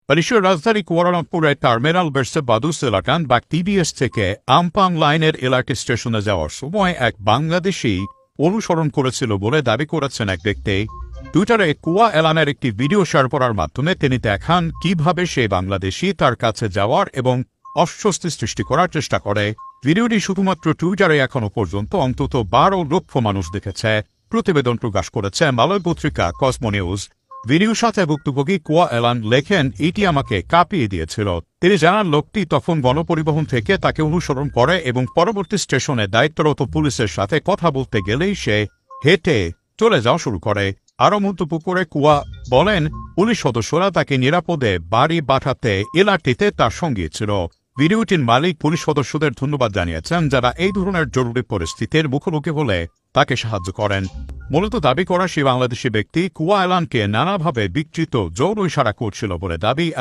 মালয়েশিয়ার রাজধানী কুয়ালালামপুরের টার্মিনাল বেরসে বাদুস এলাকান বা টিবিএস থেকে আমপাং লাইনের এলআরটি স্টেশনে যাওয়ার সময় এক বাংলাদেশি অনুসরণ করেছিল বলে দাবি করেছেন এক ব্যক্তি। টুইটারে কুয়া এলানের একটি ভিডিও শেয়ার করার মাধ্যমে তিনি দেখান কিভাবে সেই বাংলাদেশি তার কাছে যাওয়ার এবং অস্বস্তি সৃষ্টি করার চেষ্টা করে। ভিডিওটি শুধুমাত্র টুইটারে এখনো পর্যন্ত অন্তত 12 লক্ষ মানুষ দেখেছে, প্রতিবেদন প্রকাশ করেছে মালয় পত্রিকা কসমো নিউজ। ভিডিওর সাথে ভুক্তভোগী কুয়া এলান লেখেন, এটি আমাকে কাঁপিয়ে দিয়েছিল। তিনি জানান লোকটি তখন গণপরিবহন থেকে তাকে অনুসরণ করে এবং পরবর্তী স্টেশনে দায়িত্বরত পুলিশের সাথে কথা বলতে গেলেই সে হেঁটে চলে যাওয়া শুরু করে। আরও মন্তব্য করে কুয়া বলেন, পুলিশ সদস্যরা তাকে নিরাপদে বাড়ি পাঠাতে এলআরটিতে তার সঙ্গে ছিল। ভিডিওটির মালিক পুলিশ সদস্যদের ধন্যবাদ জানিয়েছেন যারা এই ধরনের জরুরি পরিস্থিতির মুখোমুখি হলে তাকে সাহায্য করেন। মূলত দাবি করা সেই বাংলাদেশি ব্যক্তি কুয়া এলানকে নানাভাবে বিকৃত যৌন ইশারা করছিল বলে দাবি।